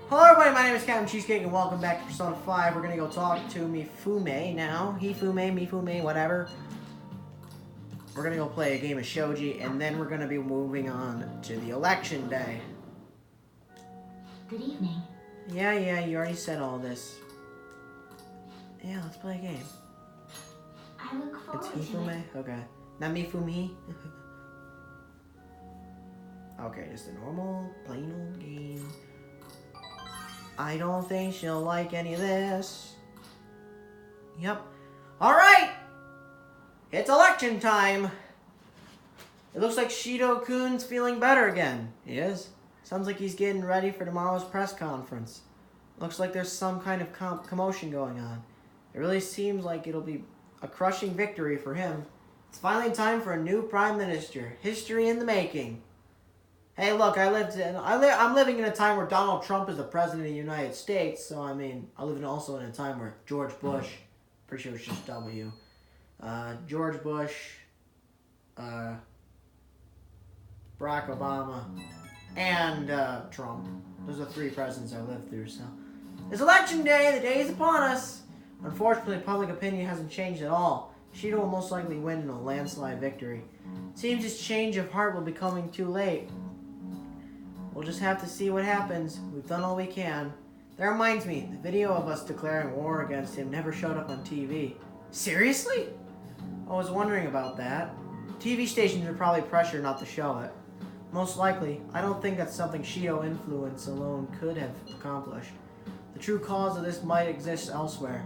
Hello everybody, my name is Captain Cheesecake and welcome back to Persona 5. We're gonna go talk to Mifume now. Mifume, whatever. We're gonna go play a game of Shogi and then we're gonna be moving on to the election day. Good evening. Yeah, you already said all this. Yeah, let's play a game. I look forward It's to Hifume? it. Okay. Not Mifumi? Okay, just a normal, plain old game. I don't think she'll like any of this. Yep. Alright! It's election time! It looks like Shido-kun's feeling better again. He is. Sounds like he's getting ready for tomorrow's press conference. Looks like there's some kind of commotion going on. It really seems like it'll be a crushing victory for him. It's finally time for a new prime minister. History in the making. Hey, look, I'm living in a time where Donald Trump is the president of the United States, so I mean, I live also in a time where George Bush, pretty sure it's just W, George Bush, Barack Obama, and Trump. Those are the three presidents I lived through, so. It's election day, the day is upon us. Unfortunately, public opinion hasn't changed at all. Shido will most likely win in a landslide victory. Seems his change of heart will be coming too late. We'll just have to see what happens. We've done all we can. That reminds me, the video of us declaring war against him never showed up on TV. Seriously? I was wondering about that. TV stations are probably pressured not to show it. Most likely, I don't think that's something Shido influence alone could have accomplished. The true cause of this might exist elsewhere.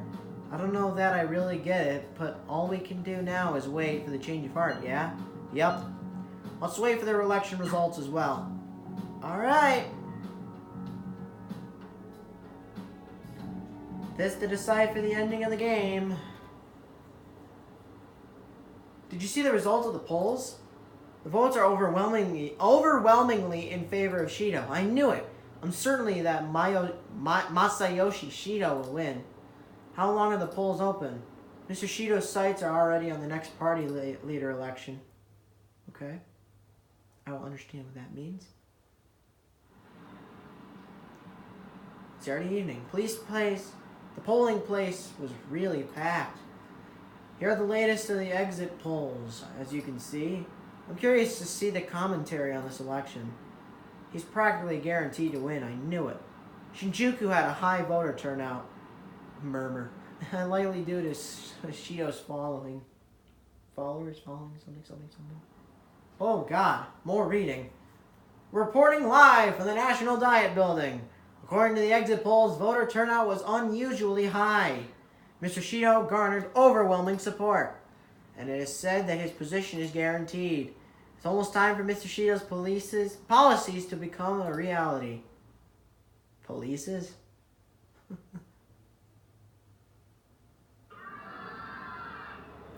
I don't know that I really get it, but all we can do now is wait for the change of heart, yeah? Yep. Let's wait for their election results as well. Alright. This to decide for the ending of the game. Did you see the results of the polls? The votes are overwhelmingly in favor of Shido. I knew it. I'm certainly that Masayoshi Shido will win. How long are the polls open? Mr. Shido's sights are already on the next party leader election. Okay. I don't understand what that means. It's already evening. The polling place was really packed. Here are the latest of the exit polls, as you can see. I'm curious to see the commentary on this election. He's practically guaranteed to win, I knew it. Shinjuku had a high voter turnout. Murmur. Likely due to Shido's following. Followers? Following something. Oh god, more reading. Reporting live from the National Diet Building. According to the exit polls, voter turnout was unusually high. Mr. Shido garnered overwhelming support, and it is said that his position is guaranteed. It's almost time for Mr. Shido's policies to become a reality. Polices?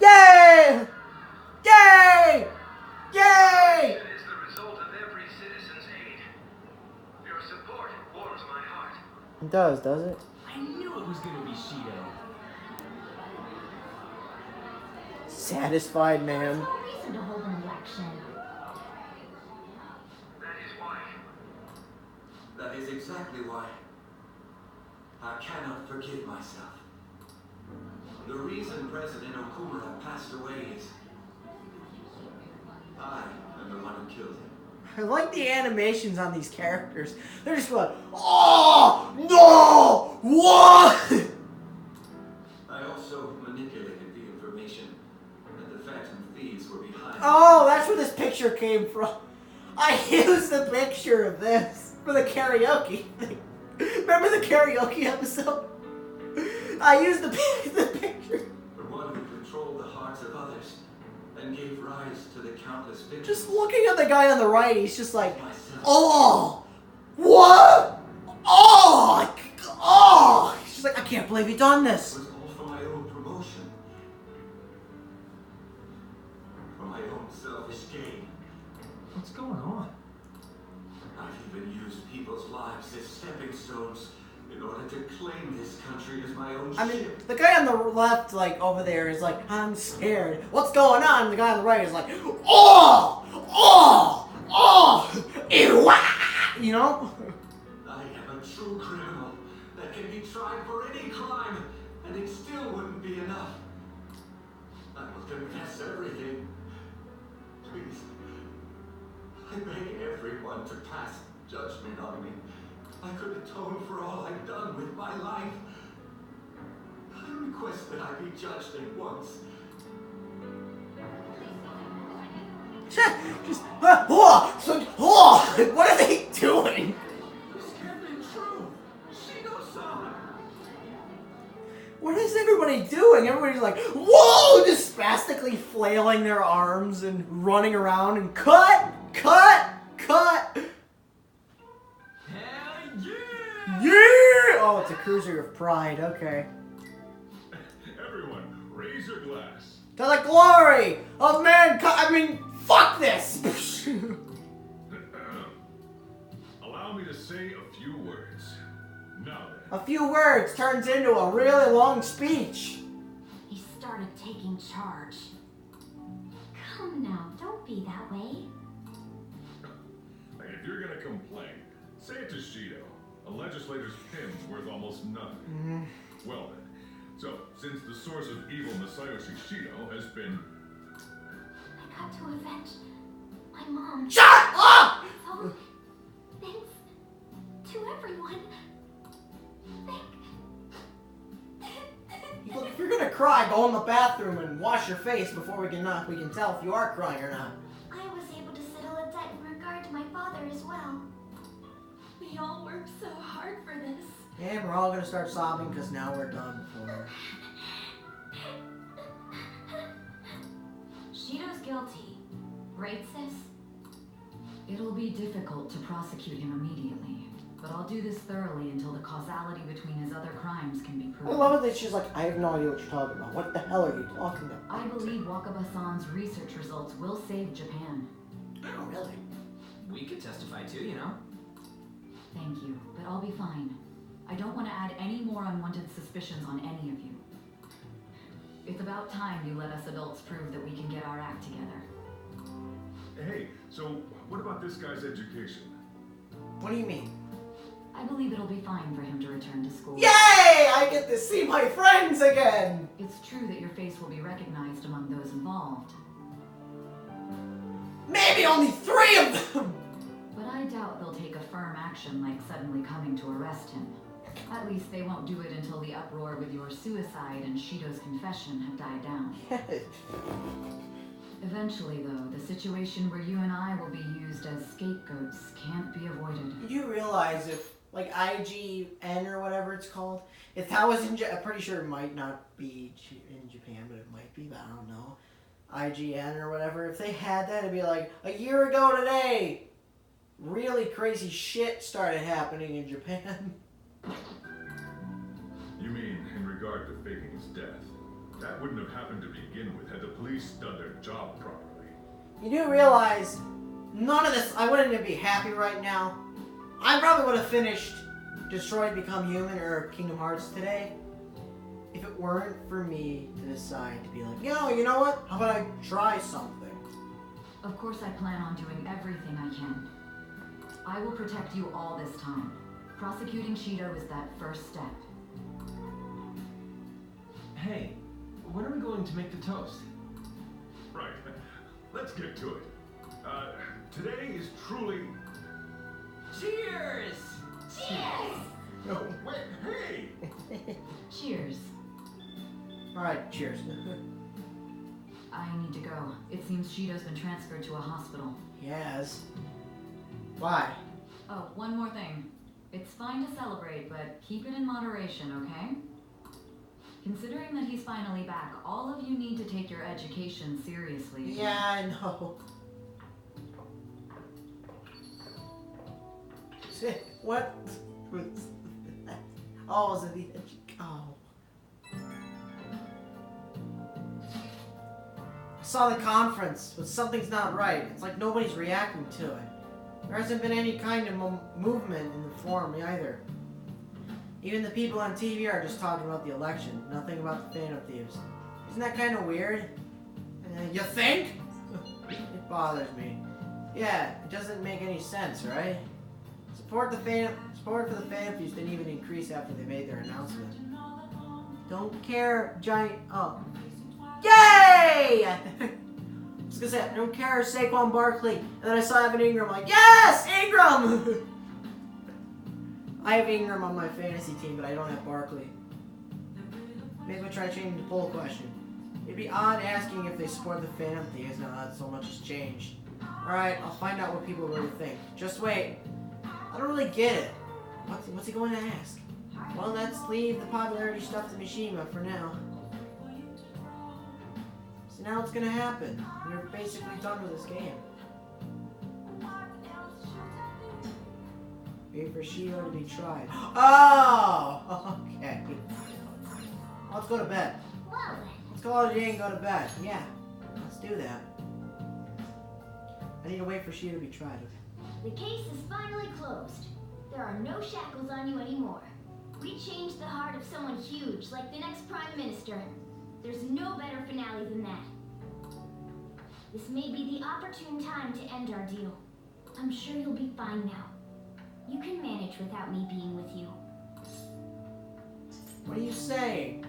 Yay! Yay! Yay! Is the result of every citizen's aid. Your support warms my heart. It does it? I knew it was gonna be Shido. Satisfied man. There's no reason to hold an election. That is why. That is exactly why. I cannot forgive myself. The reason President Okumura passed away is I am the one who killed him. I like the animations on these characters. They're just going, oh, no, what? I also manipulated the information that the Phantom Thieves were behind. Oh, that's where this picture came from. I used the picture of this for the karaoke thing. Remember the karaoke episode? I used the picture. The one who controlled the hearts of others and gave rise to the countless victims. Just looking at the guy on the right, he's just like, Myself. oh, what? Oh. He's just like, I can't believe you've done It this. was all for my own promotion. For my own selfish gain. What's going on? I've even used people's lives as stepping stones in order to claim this country as my own I mean, ship. the guy on the left, like, over there is like, I'm scared. What's going on? The guy on the right is like, oh, ew, you know? I am a true criminal that can be tried for any crime, and it still wouldn't be enough. I will confess everything. Please. I beg everyone to pass judgment on me. I could atone for all I've done with my life. I request that I be judged at once. Just, what are they doing? This can't be true. Shido-san. What is everybody doing? Everybody's like, whoa, just spastically flailing their arms and running around and cut. Hell yeah! Yeah! Oh, it's a cruiser of pride. Okay. Everyone, raise your glass. To the glory of mankind. Fuck this. Allow me to say a few words. Now then. A few words turns into a really long speech. He started taking charge. Come now, don't be that way. Hey, if you're gonna complain, say it to Shido. A legislator's pin's worth almost nothing. Well then, so since the source of evil Masayoshi Shido has been... I got to avenge my mom. Shut up! So, thanks to everyone. Look, if you're gonna cry, go in the bathroom and wash your face before we can tell if you are crying or not. I was able to settle a debt in regard to my father as well. We all worked so hard for this. And we're all gonna start sobbing because now we're done for. Shido's guilty, right, sis? It'll be difficult to prosecute him immediately, but I'll do this thoroughly until the causality between his other crimes can be I proven. love it that she's like, I have no idea what you're talking about. What the hell are you talking about? I believe Wakaba-san's research results will save Japan. Oh, really? We could testify too, you know? Thank you, but I'll be fine. I don't want to add any more unwanted suspicions on any of you. It's about time you let us adults prove that we can get our act together. Hey, so what about this guy's education? What do you mean? I believe it'll be fine for him to return to school. Yay! I get to see my friends again! It's true that your face will be recognized among those involved, Maybe only 3 of them! but I doubt they'll take a firm action like suddenly coming to arrest him. At least they won't do it until the uproar with your suicide and Shido's confession have died down. Eventually, though, the situation where you and I will be used as scapegoats can't be avoided. Did you realize if, like, IGN or whatever it's called, if that was in I'm pretty sure it might not be in Japan, but it might be, but I don't know. IGN or whatever, if they had that, it'd be like, a year ago today, really crazy shit started happening in Japan. You mean in regard to faking his death? That wouldn't have happened to begin with had the police done their job properly. You do realize, none of this, I wouldn't be happy right now. I probably would have finished Destroy Become Human or Kingdom Hearts today if it weren't for me to decide to be like, you know what? How about I try something? Of course, I plan on doing everything I can. I will protect you all this time. Prosecuting Shido is that first step. Hey, when are we going to make the toast? Right. Let's get to it. Today is truly... Cheers! Cheers! No. Wait, hey! Cheers. Alright, cheers. I need to go. It seems Shido's been transferred to a hospital. Yes. Why? Oh, one more thing. It's fine to celebrate, but keep it in moderation, okay? Considering that he's finally back, all of you need to take your education seriously. Yeah, I know. Shit, what? Oh, was it the oh. I saw the conference, but something's not right. It's like nobody's reacting to it. There hasn't been any kind of movement in the forum either. Even the people on TV are just talking about the election, nothing about the Phantom Thieves. Isn't that kind of weird? You think? It bothers me. Yeah, it doesn't make any sense, right? Support the Phantom Support for the Phantoms didn't even increase after they made their announcement. Don't care, giant. Oh. Yay! I was gonna say, I don't care, Saquon Barkley. And then I saw Evan Ingram, I'm like, yes! Ingram! I have Ingram on my fantasy team, but I don't have Barkley. Maybe we'll try changing the poll question. It'd be odd asking if they support the Phantom Thieves now that so much has changed. Alright, I'll find out what people really think. Just wait. I don't really get it. What's he going to ask? Well, let's leave the popularity stuff to Mishima for now. So now what's gonna happen? We're basically done with this game. Wait for Shido to be tried. Oh! Okay. Let's go to bed. Well Let's call it a day and go to bed. Yeah. Let's do that. I need to wait for Shido to be tried. then, the case is finally closed. There are no shackles on you anymore. We changed the heart of someone huge, like the next Prime Minister. There's no better finale than that. This may be the opportune time to end our deal. I'm sure you'll be fine now. You can manage without me being with you. What are you saying?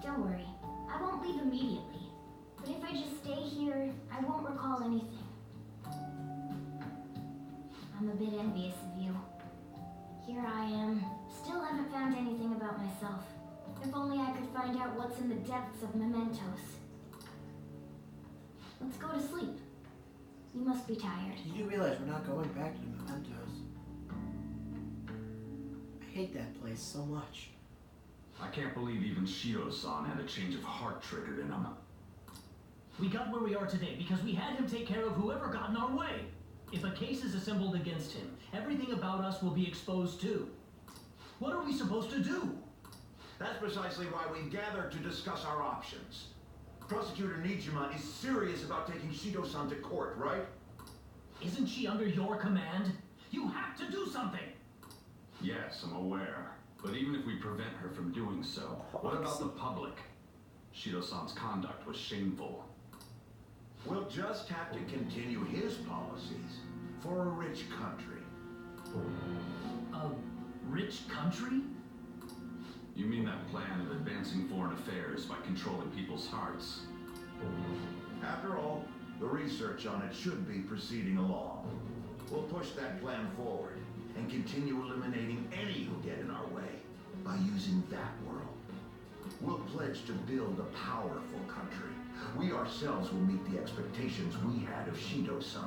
Don't worry, I won't leave immediately. But if I just stay here, I won't recall anything. I'm a bit envious of you. Here I am, still haven't found anything about myself. If only I could find out what's in the depths of mementos. Let's go to sleep. You must be tired. You do realize we're not going back to the Mementos. I hate that place so much. I can't believe even Shido-san had a change of heart triggered in him. We got where we are today because we had him take care of whoever got in our way. If a case is assembled against him, everything about us will be exposed too. What are we supposed to do? That's precisely why we gathered to discuss our options. Prosecutor Nijima is serious about taking Shido-san to court, right? Isn't she under your command? You have to do something! Yes, I'm aware. But even if we prevent her from doing so, what about the public? Shido-san's conduct was shameful. We'll just have to continue his policies for a rich country. A rich country? You mean that plan of advancing foreign affairs by controlling people's hearts? After all, the research on it should be proceeding along. We'll push that plan forward and continue eliminating any who get in our way by using that world. We'll pledge to build a powerful country. We ourselves will meet the expectations we had of Shido-san.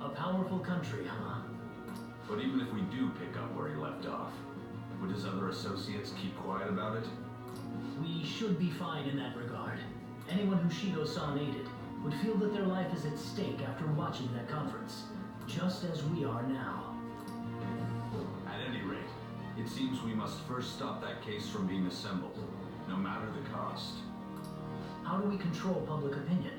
A powerful country, huh? But even if we do pick up where he left off, would his other associates keep quiet about it? We should be fine in that regard. Anyone who Shido-san aided would feel that their life is at stake after watching that conference, just as we are now. At any rate, it seems we must first stop that case from being assembled, no matter the cost. How do we control public opinion?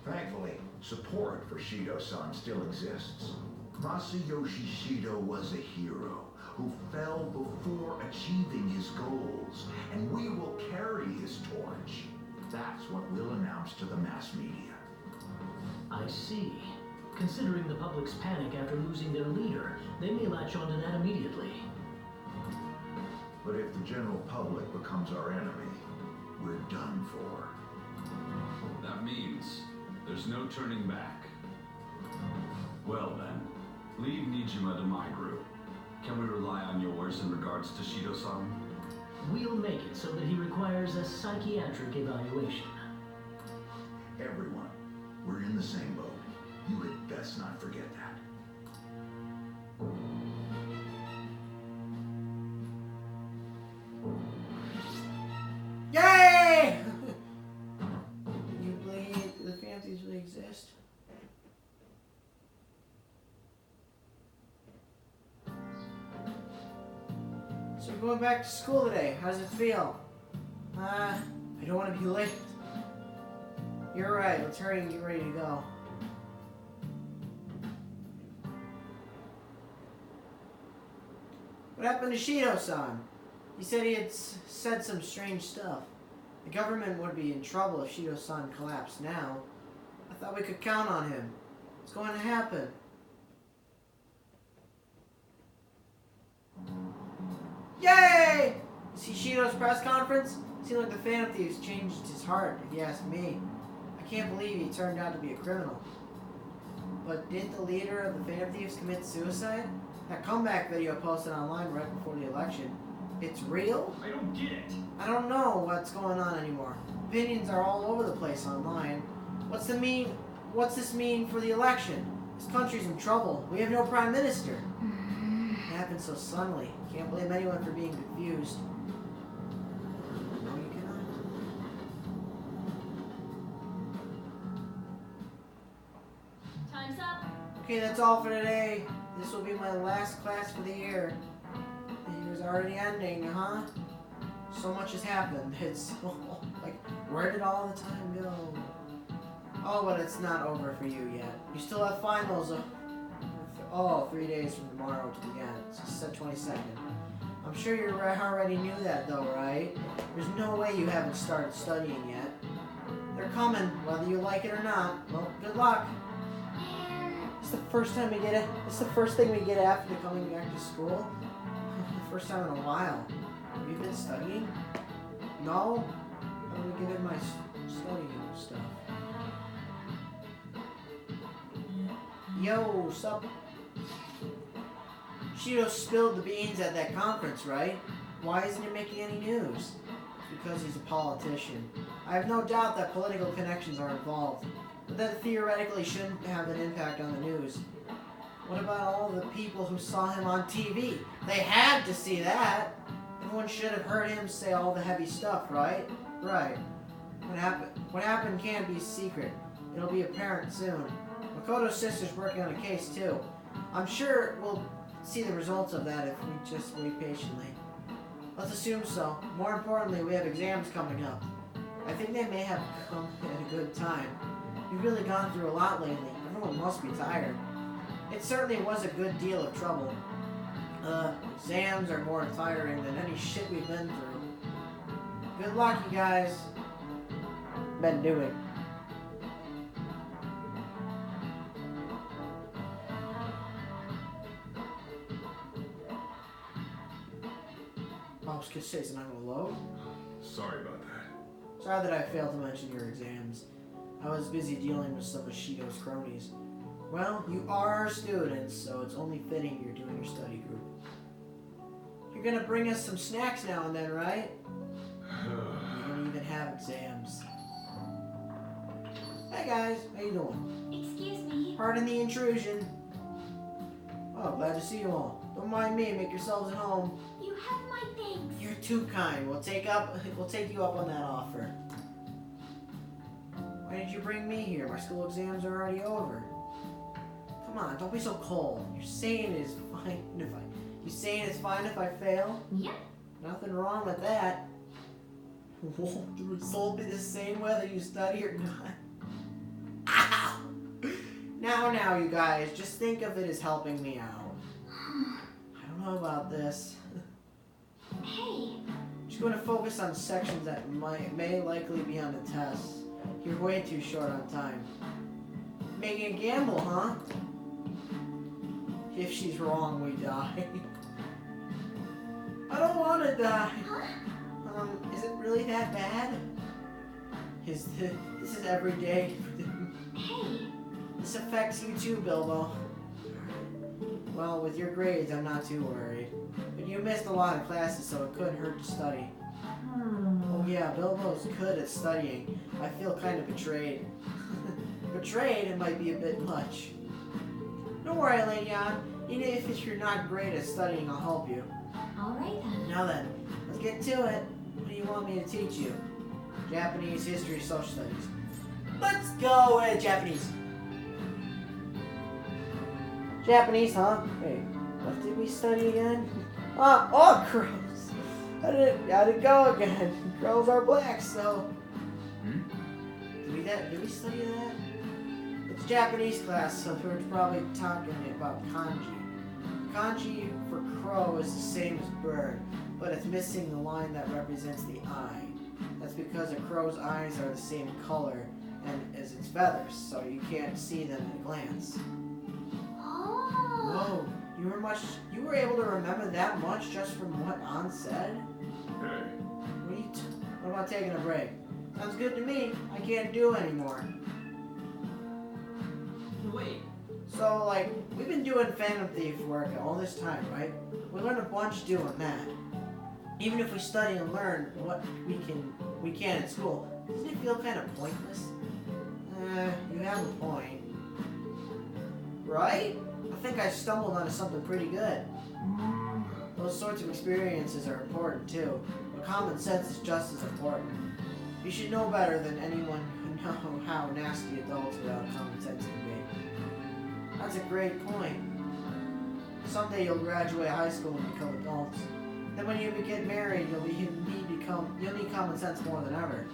Thankfully, support for Shido-san still exists. Masayoshi Shido was a hero who fell before achieving his goals, and we will carry his torch. That's what we'll announce to the mass media. I see. Considering the public's panic after losing their leader, they may latch onto that immediately. But if the general public becomes our enemy, we're done for. That means there's no turning back. Well then, leave Nijima to my group. Can we rely on yours in regards to Shido-san? We'll make it so that he requires a psychiatric evaluation. Everyone, we're in the same boat. You had best not forget that. Yay! Can you believe the Phantoms really exist? So we're going back to school today. How does it feel? I don't want to be late. You're right. Let's hurry and get ready to go. What happened to Shido-san? He said he had said some strange stuff. The government would be in trouble if Shido-san collapsed now. I thought we could count on him. What's going to happen? Yay! See Shido's press conference? Seemed like the Phantom Thieves changed his heart, if you ask me. I can't believe he turned out to be a criminal. But didn't the leader of the Phantom Thieves commit suicide? That comeback video posted online right before the election. It's real? I don't get it. I don't know what's going on anymore. Opinions are all over the place online. What's this mean for the election? This country's in trouble. We have no prime minister. It happened so suddenly. Can't blame anyone for being confused. No, you cannot. Time's up. Okay, that's all for today. This will be my last class for the year. The year's already ending, huh? So much has happened. It's like, where did all the time go? Oh, but it's not over for you yet. You still have finals. 3 days from tomorrow to begin. It's the 22nd. I'm sure you already knew that, though, right? There's no way you haven't started studying yet. They're coming, whether you like it or not. Well, good luck. It's the first time we get it. It's the first thing we get after coming back to school. The first time in a while. Have you been studying? No? I'm gonna get in my studying stuff. Yo, sup? Shido spilled the beans at that conference, right? Why isn't he making any news? Because he's a politician. I have no doubt that political connections are involved, but that theoretically shouldn't have an impact on the news. What about all the people who saw him on TV? They had to see that! Everyone should have heard him say all the heavy stuff, right? Right. What happened can't be secret. It'll be apparent soon. Makoto's sister's working on a case, too. I'm sure we'll see the results of that if we just wait patiently. Let's assume so. More importantly, we have exams coming up. I think they may have come at a good time. We've really gone through a lot lately. Everyone must be tired. It certainly was a good deal of trouble. Exams are more tiring than any shit we've been through. Good luck, you guys. Been doing. I was gonna say, it's not gonna load. Sorry about that. Sorry that I failed to mention your exams. I was busy dealing with some of Shido's cronies. Well, you are students, so it's only fitting you're doing your study group. You're gonna bring us some snacks now and then, right? You don't even have exams. Hey guys, how you doing? Excuse me. Pardon the intrusion. Oh, glad to see you all. Don't mind me, make yourselves at home. You have my thanks. You're too kind. We'll take you up on that offer. Why did you bring me here? My school exams are already over. Come on, don't be so cold. You're saying it's fine if I fail? Yep. Nothing wrong with that. Won't the result be the same whether you study or not? Ow! Now, you guys, just think of it as helping me out. I don't know about this. Hey. Just going to focus on sections that may likely be on the tests. You're way too short on time. Making a gamble, huh? If she's wrong, we die. I don't want to die. Is it really that bad? This is every day for them. Hey. This affects you too, Bilbo. Well, with your grades, I'm not too worried. But you missed a lot of classes, so it couldn't hurt to study. Oh yeah, Bilbo's good at studying. I feel kind of betrayed. Betrayed, it might be a bit much. Don't worry, Leon. Even if you're not great at studying, I'll help you. Alright then. Now then, let's get to it. What do you want me to teach you? Japanese history, social studies. Let's go with Japanese. Japanese, huh? Wait, what did we study again? Oh, crows. How did it go again? Crows are black, so. Did we study that? It's Japanese class, so we're probably talking about kanji. Kanji for crow is the same as bird, but it's missing the line that represents the eye. That's because a crow's eyes are the same color and is its feathers, so you can't see them at a glance. Oh. Whoa, you were able to remember that much just from what An said? Hey, What about taking a break? Sounds good to me. I can't do anymore. Wait. So, like, we've been doing Phantom Thief work all this time, right? We learned a bunch doing that. Even if we study and learn what we can at school, doesn't it feel kind of pointless? You have a point. Right? I think I stumbled onto something pretty good. Those sorts of experiences are important too, but common sense is just as important. You should know better than anyone who know how nasty adults without common sense can be. That's a great point. Someday you'll graduate high school and become adults. Then when you get married, you'll need common sense more than ever.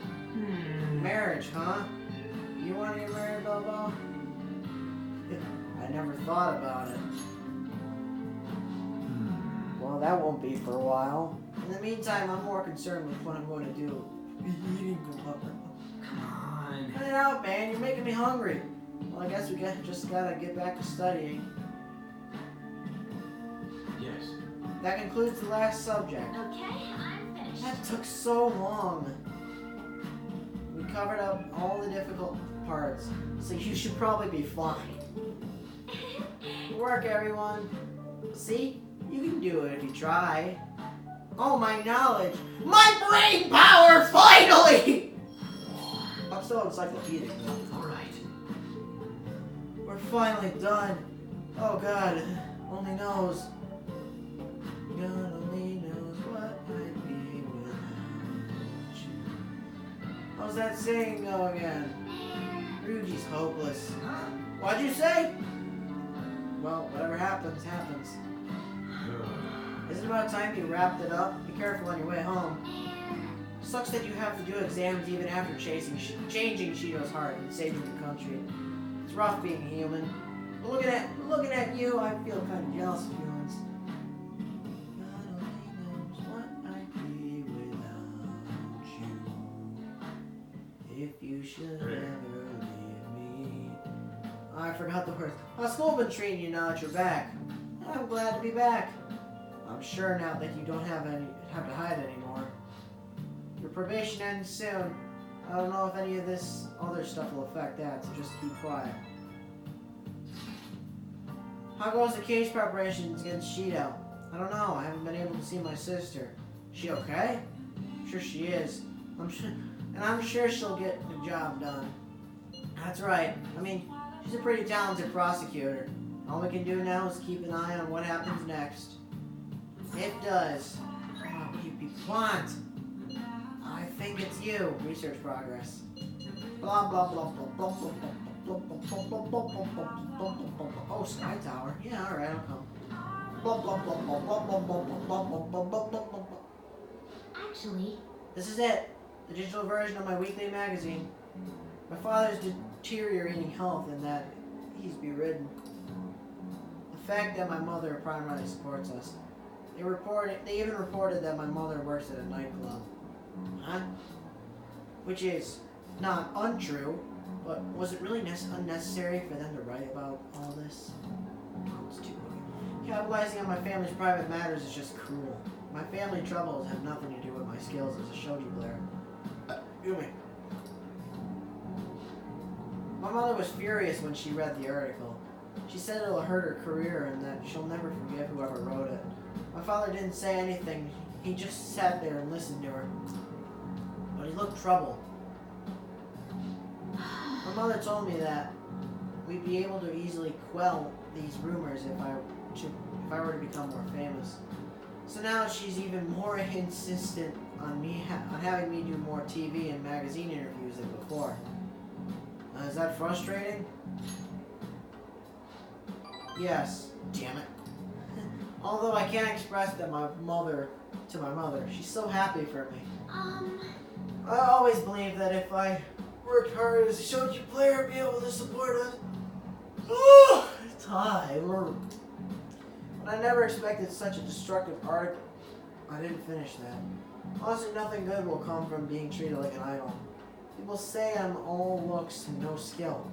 Marriage, huh? You want to get married, Bobo? I never thought about it. Well, that won't be for a while. In the meantime, I'm more concerned with what I'm going to do. Eating Come on. Cut it out, man. You're making me hungry. Well, I guess we just gotta get back to studying. Yes. That concludes the last subject. Okay, I'm finished. That took so long. We covered up all the difficult parts, so you should probably be fine. Good work, everyone. See? You can do it if you try. Oh, my knowledge. My brain power, finally! I'm so encyclopedic now. All right. We're finally done. Oh, God. Only knows. God only knows what I'd be without you. How's that saying go again? Ryuji's hopeless. Huh? What'd you say? Well, whatever happens, happens. Isn't it about time you wrapped it up? Be careful on your way home. Sucks that you have to do exams even after changing Shido's heart and saving the country. It's rough being human. But looking at you, I feel kind of jealous of humans. God only knows what I'd be without you. If you should ever leave me. I forgot the words. How's school been treating you now that you're back? I'm glad to be back. I'm sure now that you don't have to hide anymore. Your probation ends soon. I don't know if any of this other stuff will affect that, so just keep quiet. How goes the case preparations against Shido? I don't know. I haven't been able to see my sister. She okay? I'm sure she is. I'm sure she'll get the job done. That's right. I mean, she's a pretty talented prosecutor. All we can do now is keep an eye on what happens next. It does. Oh, you plant. I think it's you. Research progress. Blah blah blah blah blah blah blah blah blah blah blah. Oh, Sky Tower. Yeah, all right, I'll come. Blah blah blah blah blah blah blah blah blah blah blah blah. Actually, This is it. The digital version of my weekly magazine. My father's deteriorating health and that he's bedridden. The fact that my mother primarily supports us. They even reported that my mother works at a nightclub. Huh? Which is not untrue, but was it really unnecessary for them to write about all this? It's too late. Capitalizing on my family's private matters is just cruel. My family troubles have nothing to do with my skills as a shogi player. Excuse me. My mother was furious when she read the article. She said it'll hurt her career and that she'll never forgive whoever wrote it. My father didn't say anything. He just sat there and listened to her. But he looked troubled. My mother told me that we'd be able to easily quell these rumors if I were to become more famous. So now she's even more insistent on having me do more TV and magazine interviews than before. Is that frustrating? Yes. Damn it. Although I can't express that to my mother. She's so happy for me. I always believed that if I worked hard as a shogi player, I'd be able to support us. Oh, time. But I never expected such a destructive article. I didn't finish that. Honestly, nothing good will come from being treated like an idol. People say I'm all looks and no skill.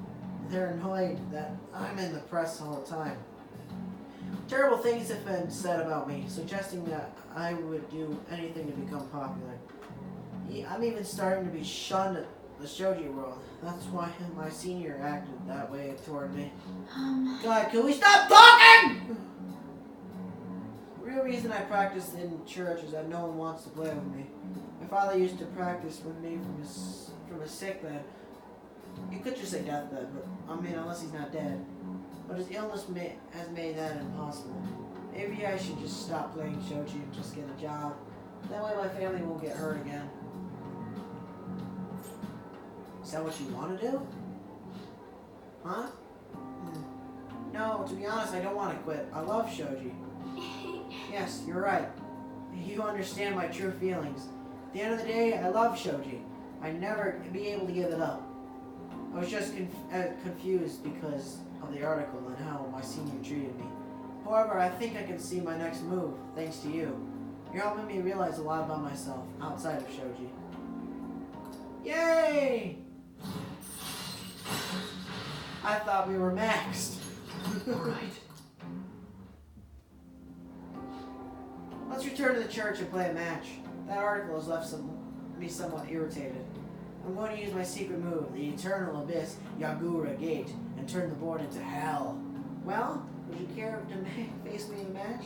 They're annoyed that I'm in the press all the time. Terrible things have been said about me, suggesting that I would do anything to become popular. I'm even starting to be shunned at the shoji world. That's why my senior acted that way toward me. God, can we stop talking? The real reason I practice in church is that no one wants to play with me. My father used to practice with me from a sick bed. You could just say deathbed, but I mean, unless he's not dead. But his illness has made that impossible. Maybe I should just stop playing shoji and just get a job. That way my family won't get hurt again. Is that what you want to do? Huh? No, to be honest, I don't want to quit. I love shoji. Yes, you're right. You understand my true feelings. At the end of the day, I love shoji. I'd never be able to give it up. I was just confused because of the article and how my senior treated me. However, I think I can see my next move, thanks to you. You're helping me realize a lot about myself, outside of shoji. Yay! I thought we were maxed. Alright. Let's return to the church and play a match. That article has left me somewhat irritated. I'm going to use my secret move, the Eternal Abyss Yagura Gate, and turn the board into hell. Well, would you care to face me in a match?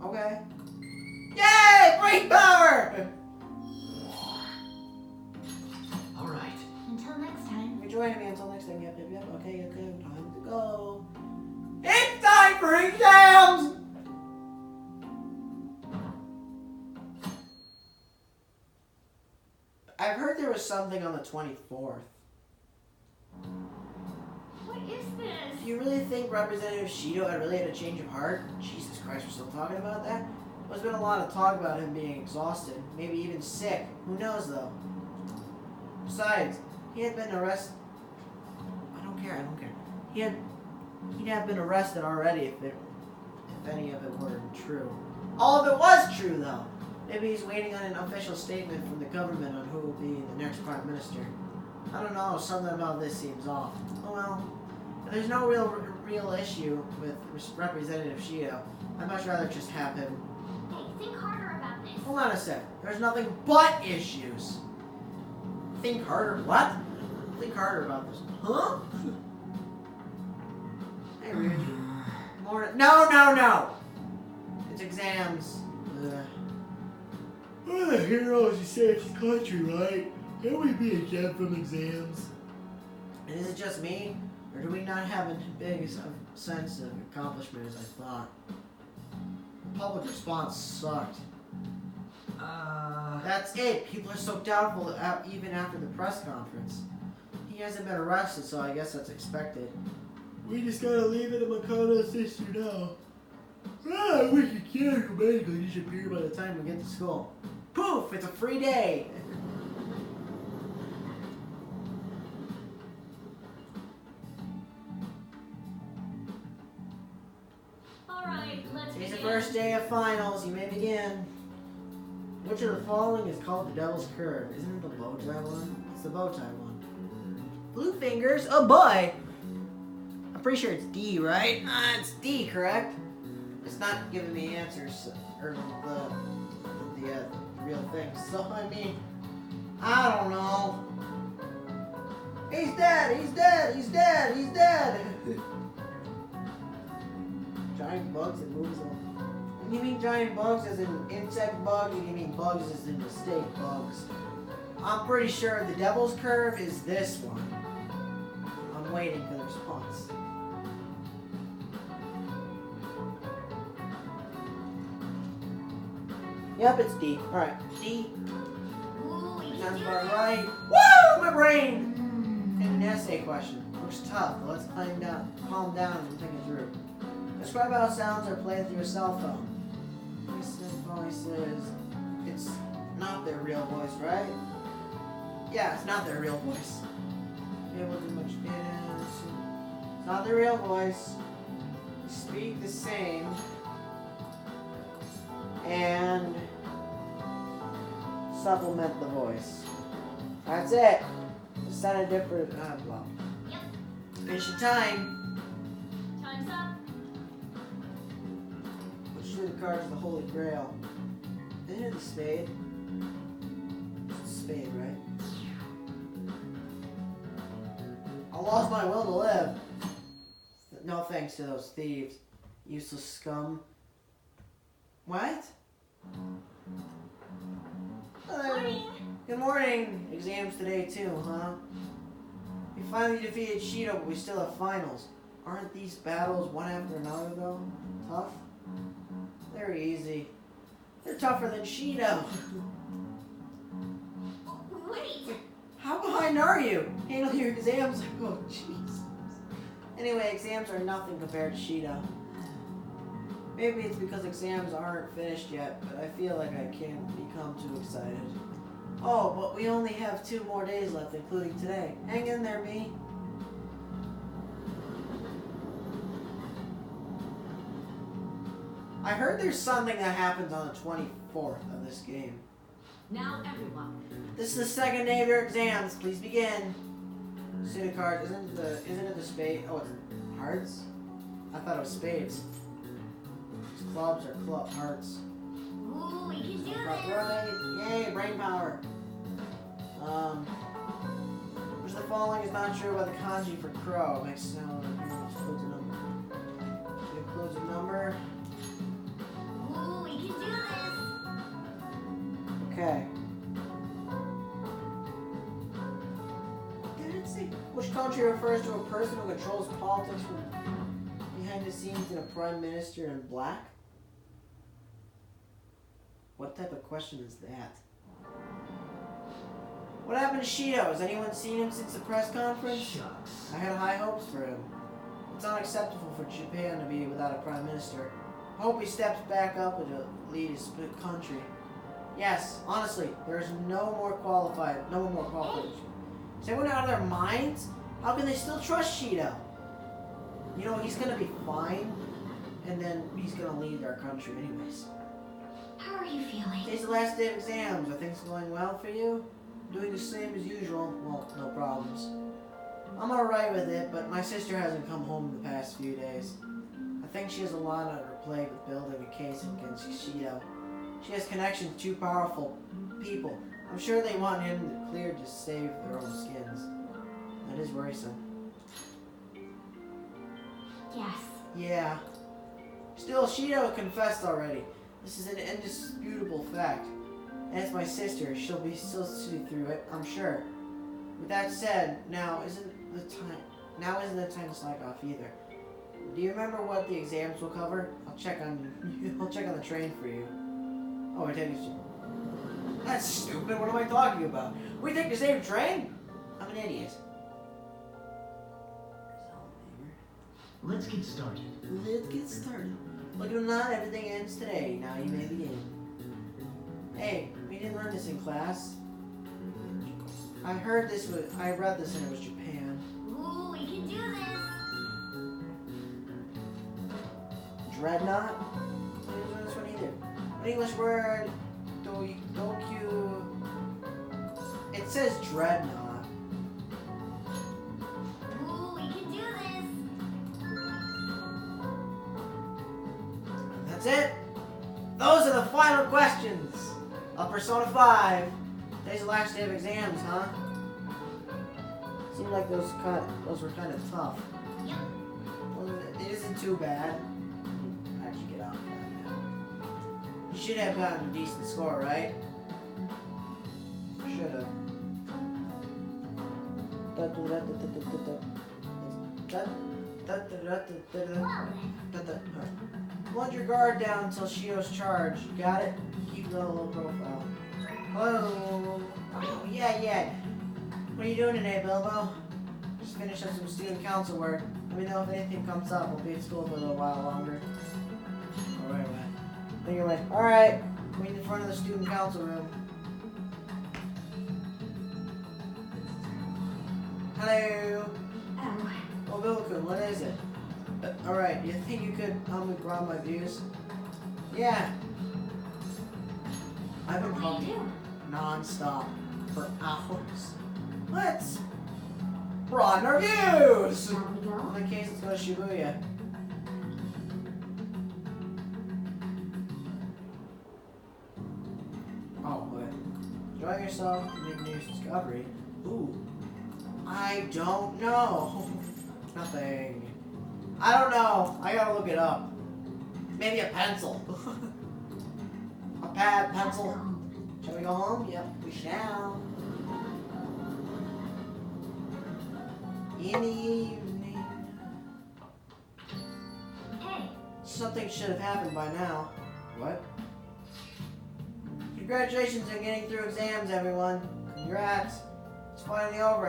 Okay. Yay! Great power! Alright. Until next time. You're joining me until next time. Yep. Okay, time to go. It's time for exams! I've heard there was something on the 24th. What is this? Do you really think Representative Shido had really had a change of heart? Jesus Christ, we're still talking about that? There's been a lot of talk about him being exhausted, maybe even sick. Who knows, though? Besides, he had been arrested. I don't care. He'd have been arrested already if any of it were true. All of it was true, though. Maybe he's waiting on an official statement from the government on who will be the next prime minister. I don't know, something about this seems off. Oh well, if there's no real issue with Representative Shido, I'd much rather just have him. Hey, think harder about this. Hold on a sec, there's nothing but issues. Think harder, what? Think harder about this. Huh? Hey, Ryuji. Morning. No! It's exams. Ugh. We're the heroes who saved the country, right? Can we be exempt from exams? And is it just me? Or do we not have as big a sense of accomplishment as I thought? The public response sucked. That's it. People are so doubtful even after the press conference. He hasn't been arrested, so I guess that's expected. We just gotta leave it to Makoto's sister now. I wish you cared to magically disappear by the time we get to school. Poof! It's a free day! Alright, let's It's the begin. first day of finals. You may begin. Which of the following is called the Devil's Curve? Isn't it the bow tie one? It's the bow tie one. Blue fingers? Oh boy! I'm pretty sure it's D, right? It's D, correct? It's not giving me answers or the real things. So I mean, I don't know. He's dead. Giant bugs and moves on. You mean giant bugs as in insect bug, or you mean bugs as in mistake bugs? I'm pretty sure the Devil's Curve is this one. I'm waiting for the response. Yep, it's D. Alright, D. Ooh, we can Sounds do about this. right. Woo! My brain! And an essay question. Looks tough, but let's calm down and think it through. Describe how sounds are played through a cell phone. Voices. It's not their real voice, right? Yeah, it's not their real voice. Able to much data. It's not their real voice. They speak the same. And supplement the voice. That's it. It's not a different. Well. Yep. Mission time. Time's up. Which of the cards is the Holy Grail? Isn't it the spade? It's the spade, right? I lost my will to live. No thanks to those thieves. Useless scum. What? Morning. Good morning. Exams today too, huh? We finally defeated Shido, but we still have finals. Aren't these battles one after another though? Tough? They're easy. They're tougher than Shido. Wait. How behind are you? Handle your exams. Oh, jeez. Anyway, exams are nothing compared to Shido. Maybe it's because exams aren't finished yet, but I feel like I can't become too excited. Oh, but we only have 2 more days left, including today. Hang in there, me. I heard there's something that happens on the 24th of this game. Now, everyone. This is the second day of your exams. Please begin. City card. Isn't it the spade? Oh, it's hearts? I thought it was spades. These clubs are hearts. Ooh, we can do this. Right. Yay, brain power. Which of the following is not true about the kanji for crow? Makes sound includes a number. It includes a number. Ooh, we can do this. Okay. Let's see. Which country refers to a person who controls politics from behind the scenes in a prime minister in black? What type of question is that? What happened to Shido? Has anyone seen him since the press conference? Shucks. I had high hopes for him. It's unacceptable for Japan to be without a prime minister. I hope he steps back up and to lead his country. Yes, honestly, there's no one more qualified. Is everyone out of their minds? How can they still trust Shido? You know, he's gonna be fine, and then he's gonna lead our country anyways. How are you feeling? Today's the last day of exams. Are things going well for you? Doing the same as usual. Well, no problems. I'm alright with it, but my sister hasn't come home the past few days. I think she has a lot on her plate with building a case against Shido. She has connections to 2 powerful people. I'm sure they want him cleared to save their own skins. That is worrisome. Yes. Yeah. Still, Shido confessed already. This is an indisputable fact. And it's my sister. She'll still see through it, I'm sure. With that said, now isn't the time to slack off either. Do you remember what the exams will cover? I'll check on the train for you. Oh, I take it. That's stupid. What am I talking about? We take the same train? I'm an idiot. Let's get started. Let's get started. Look at not everything ends today. Now you may begin. Hey, we didn't learn this in class. I read this and it was Japan. Ooh, we can do this. Dreadnought? I didn't learn this one either. An English word, dokyu. It says dreadnought. Ooh, we can do this. That's it. Those are the final questions of Persona 5. Today's the last day of exams, huh? Seemed like those were kind of tough. Yep. Well, it isn't too bad. Actually, get off that now. You should have gotten a decent score, right? Should have. Hold your guard down until Shido's charge. You got it? Keep the low profile. Hello. Oh, yeah. What are you doing today, Bilbo? Just finish up some student council work. Let me know if anything comes up. We'll be at school for a little while longer. Alright. Then you're like, alright, meet in front of the student council room. Hello. Oh. Oh, Bilbo-kun, what is it? Alright, do you think you could help me ground my views? Yeah. I've been What do you do? non-stop for hours. Let's broaden our views! Shall we go? In that case, let's go to Shibuya. Oh, but enjoy yourself to make new discovery. Ooh. I don't know. Nothing. I don't know. I gotta look it up. Maybe a pencil. A pad, pencil. Shall we go home? Yep, we shall. In the evening. Hey, Something should have happened by now. What? Congratulations on getting through exams, everyone. Congrats. It's finally over.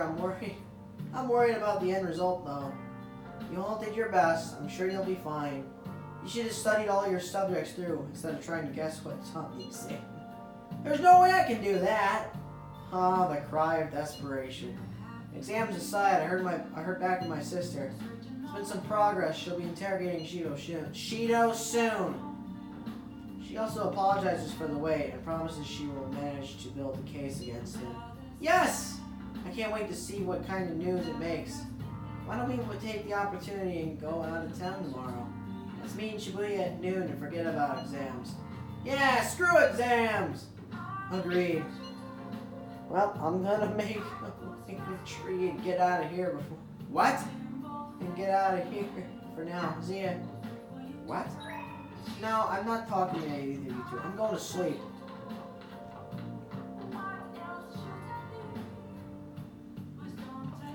I'm worried about the end result, though. You all did your best. I'm sure you'll be fine. You should have studied all your subjects through instead of trying to guess what's on the exam. There's no way I can do that. Ah, the cry of desperation. Exams aside, I heard back from my sister. There's been some progress. She'll be interrogating Shido soon. She also apologizes for the wait and promises she will manage to build a case against him. Yes! I can't wait to see what kind of news it makes. Why don't we take the opportunity and go out of town tomorrow? Let's meet in Shibuya at noon and forget about exams. Yeah, screw exams! Agreed. Well, I'm gonna make a tree and get out of here before... What? And get out of here for now. See ya. What? No, I'm not talking to either of you two. I'm going to sleep.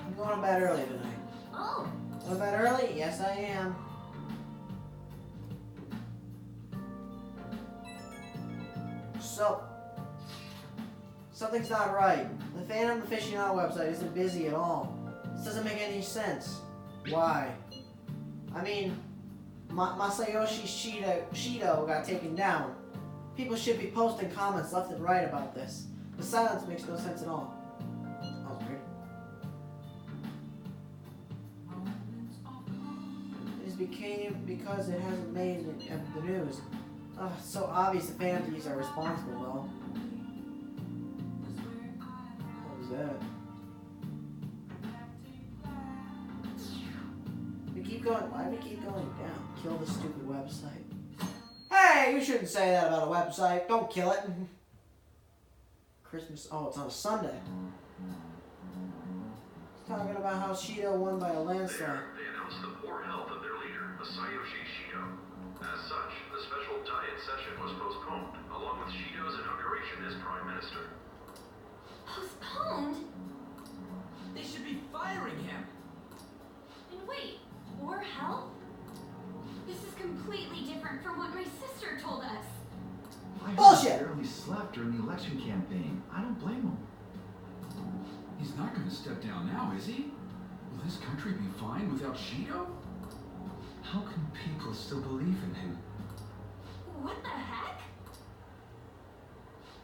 I'm going to bed early tonight. oh, Going to bed early? Yes, I am. So, something's not right. The Phantom Aficionado website isn't busy at all. This doesn't make any sense. Why? I mean, Masayoshi Shido got taken down. People should be posting comments left and right about this. The silence makes no sense at all. Oh, weird. It is because it hasn't made the news. It's so obvious the fan thieves are responsible, though. What was that? We keep going. Why do we keep going down? Kill the stupid website. Hey, you shouldn't say that about a website. Don't kill it. Christmas. Oh, it's on a Sunday. It's talking about how Shido won by a landslide. They announced the poor health of their leader, Masayoshi Shido. As such, the special diet session was postponed, along with Shido's inauguration as Prime Minister. postponed? They should be firing him. And wait, more help? This is completely different from what my sister told us. Bullshit! He barely slept during the election campaign. I don't blame him. He's not going to step down now, is he? Will this country be fine without Shido? How can people still believe in him? What the heck?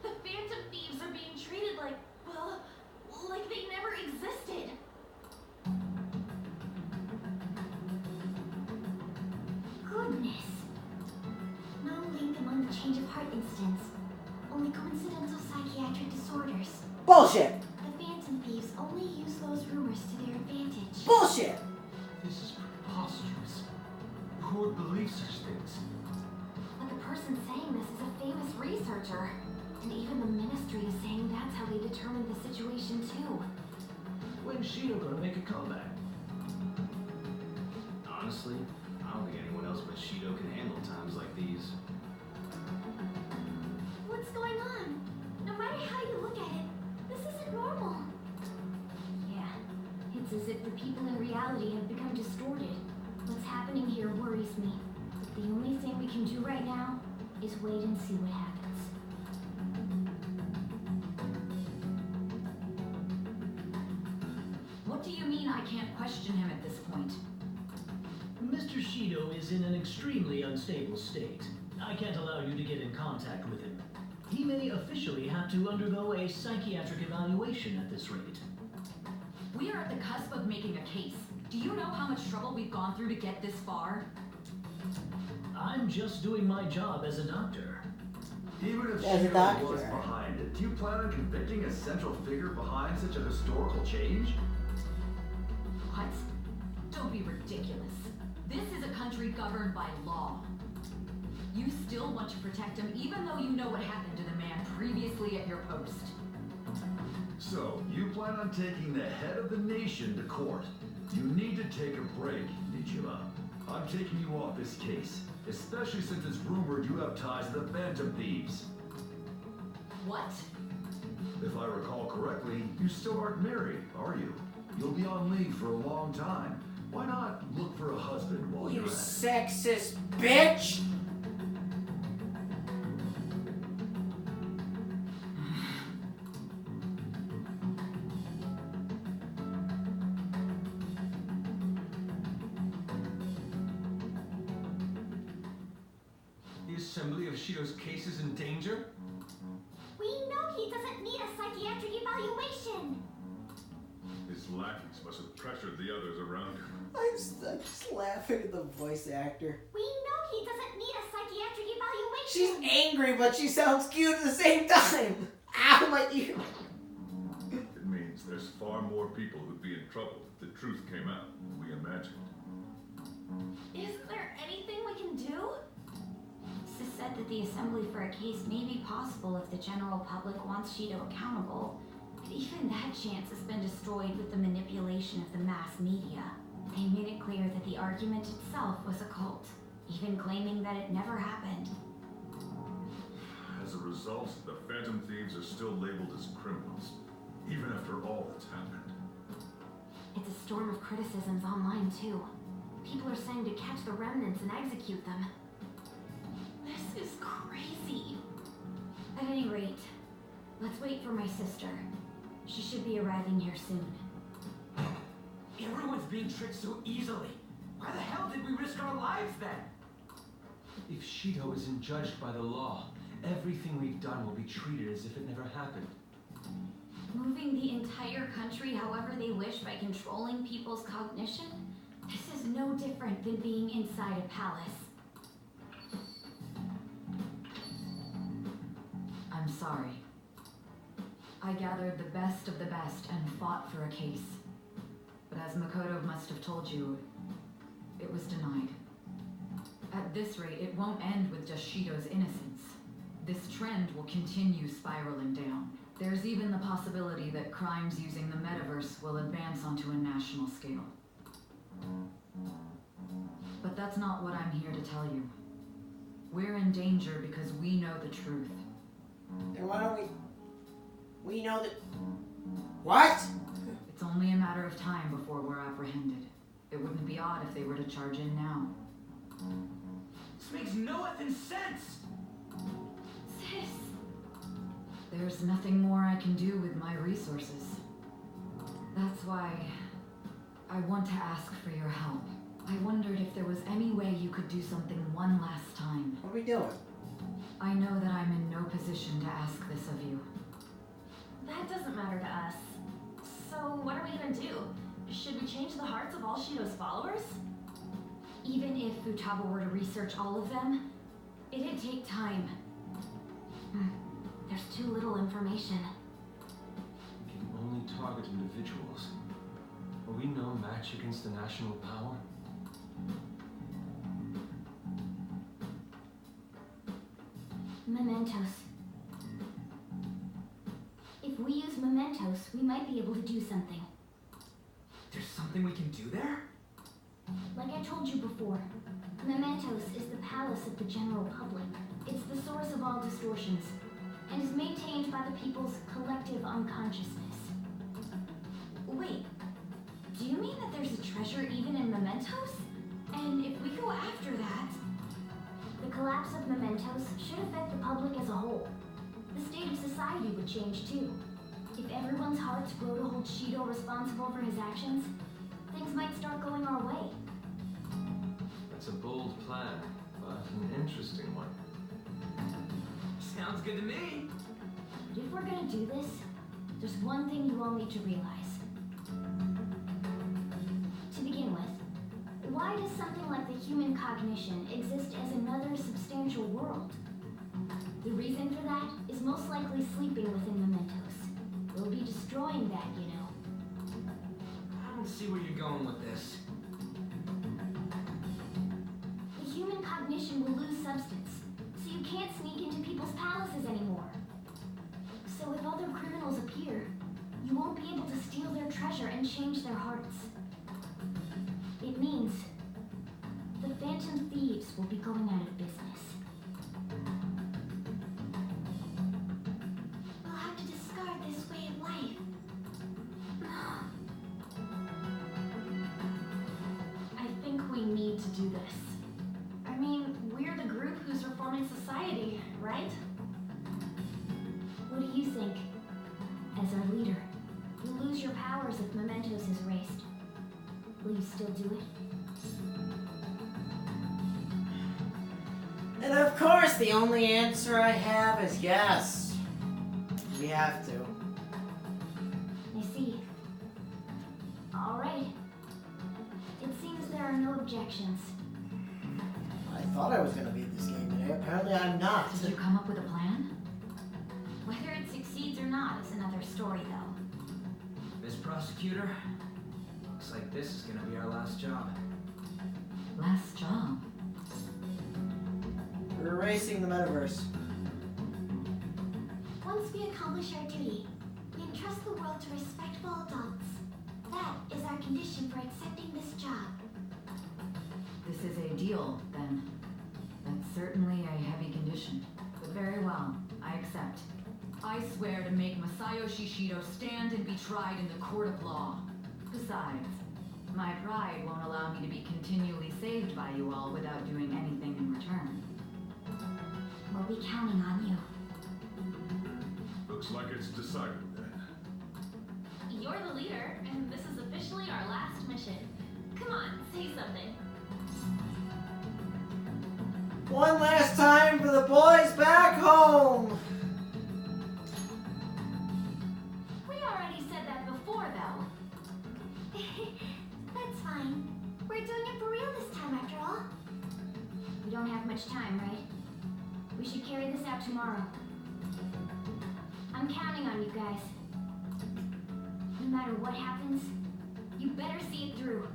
The Phantom Thieves are being treated like, well, like they never existed. Goodness. No link among the change of heart incidents. Only coincidental psychiatric disorders. Bullshit! The Phantom Thieves only use those rumors to their advantage. Bullshit! This is preposterous. Who would believe such things? But the person saying this is a famous researcher. And even the ministry is saying that's how they determined the situation too. When's Shido gonna make a comeback? Honestly, I don't think anyone else but Shido can handle times like these. What's going on? No matter how you look at it, this isn't normal. Yeah, it's as if the people in reality have become distorted. What's happening here worries me. The only thing we can do right now is wait and see what happens. What do you mean I can't question him at this point? Mr. Shido is in an extremely unstable state. I can't allow you to get in contact with him. He may officially have to undergo a psychiatric evaluation at this rate. We are at the cusp of making a case. Do you know how much trouble we've gone through to get this far? I'm just doing my job as a doctor. Even if As a Shido doctor. was behind it, do you plan on convicting a central figure behind such a historical change? What? Don't be ridiculous. This is a country governed by law. You still want to protect him even though you know what happened to the man previously at your post. So, you plan on taking the head of the nation to court. You need to take a break, Nijima. I'm taking you off this case, especially since it's rumored you have ties to the Phantom Thieves. What? If I recall correctly, you still aren't married, are you? You'll be on leave for a long time. Why not look for a husband while You you're at it? sexist bitch! The assembly of Shido's case is in danger? We know he doesn't need a psychiatric evaluation. His lackeys must have pressured the others around him. I'm just laughing at the voice actor. We know he doesn't need a psychiatric She's evaluation. angry, but she sounds cute at the same time. Ow, my ear. It means there's far more people who'd be in trouble if the truth came out than we imagined. Isn't there anything we can do? Sis said that the assembly for a case may be possible if the general public wants Shido accountable. But even that chance has been destroyed with the manipulation of the mass media. They made it clear that the argument itself was a cult, even claiming that it never happened. As a result, the Phantom Thieves are still labeled as criminals, even after all that's happened. It's a storm of criticisms online, too. People are saying to catch the remnants and execute them. This is crazy. At any rate, let's wait for my sister. She should be arriving here soon. Everyone's being tricked so easily. Why the hell did we risk our lives then? If Shido isn't judged by the law, everything we've done will be treated as if it never happened. Moving the entire country however they wish by controlling people's cognition? This is no different than being inside a palace. I'm sorry. I gathered the best of the best and fought for a case. But as Makoto must have told you, it was denied. At this rate, it won't end with just Shido's innocence. This trend will continue spiraling down. There's even the possibility that crimes using the metaverse will advance onto a national scale. But that's not what I'm here to tell you. We're in danger because we know the truth. And why don't we know that... What? It's only a matter of time before we're apprehended. It wouldn't be odd if they were to charge in now. This makes no effing sense. Sis. There's nothing more I can do with my resources. That's why I want to ask for your help. I wondered if there was any way you could do something one last time. What are we doing? I know that I'm in no position to ask this of you. That doesn't matter to us. So what are we gonna do? Should we change the hearts of all Shido's followers? Even if Futaba were to research all of them, it'd take time. There's too little information. We can only target individuals. Are we no match against the national power? Mementos. If we use mementos, we might be able to do something. There's something we can do there? Like I told you before, mementos is the palace of the general public. It's the source of all distortions, and is maintained by the people's collective unconsciousness. Wait, do you mean that there's a treasure even in mementos? And if we go after that... The collapse of mementos should affect the public as a whole. The state of society would change too. If everyone's hearts grow to hold Shido responsible for his actions, things might start going our way. That's a bold plan, but an interesting one. Sounds good to me. But if we're gonna do this, there's one thing you all need to realize. To begin with, why does something like the human cognition exist as another substantial world? The reason for that is most likely sleeping within Mementos. We'll be destroying that, you know. I don't see where you're going with this. The human cognition will lose substance, so you can't sneak into people's palaces anymore. So if other criminals appear, you won't be able to steal their treasure and change their hearts. It means the Phantom Thieves will be going out of business. We'll have to discard this way of life. I think we need to do this. I mean, we're the group who's reforming society, right? What do you think? As our leader, you'll lose your powers if Mementos is erased. Will you still do it? And of course, the only answer I have is yes. We have to. I see. All right. It seems there are no objections. I thought I was gonna beat this game today. Apparently, I'm not. Did you come up with a plan? Whether it succeeds or not is another story, though. Miss Prosecutor, looks like this is gonna be our last job. Last job. We're erasing the metaverse. Once we accomplish our duty, we entrust the world to respectful adults. That is our condition for accepting this job. This is a deal, then. That's certainly a heavy condition. But very well, I accept. I swear to make Masayoshi Shido stand and be tried in the court of law. Besides, my pride won't allow me to be continually saved by you all without doing anything in return. We'll be counting on you. Looks like it's decided then. You're the leader, and this is officially our last mission. Come on, say something. One last time for the boys back home. We already said that before, though. That's fine. We're doing it for real this time, after all. We don't have much time, right? We should carry this out tomorrow. I'm counting on you guys. No matter what happens, you better see it through.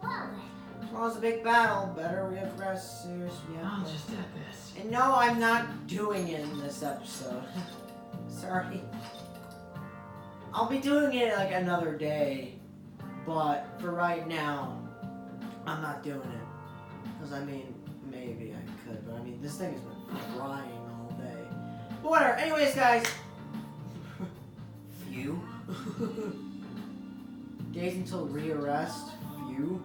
Well then. Well, it's a big battle. Better we have rest seriously. I'll just add this. And no, I'm not doing it in this episode. Sorry. I'll be doing it like another day. But for right now, I'm not doing it. Because I mean, maybe I could. But I mean, this thing has been frying all day. But whatever. Anyways, guys. Phew. Days until rearrest. Phew.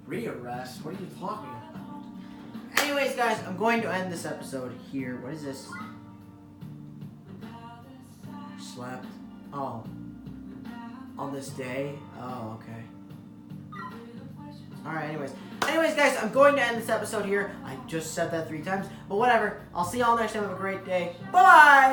Rearrest? What are you talking about? Anyways, guys, I'm going to end this episode here. What is this? Slept. Oh. On this day? Oh, okay. Alright, anyways. Anyways, guys, I'm going to end this episode here. I just said that 3 times. But whatever. I'll see y'all next time. Have a great day. Bye-bye!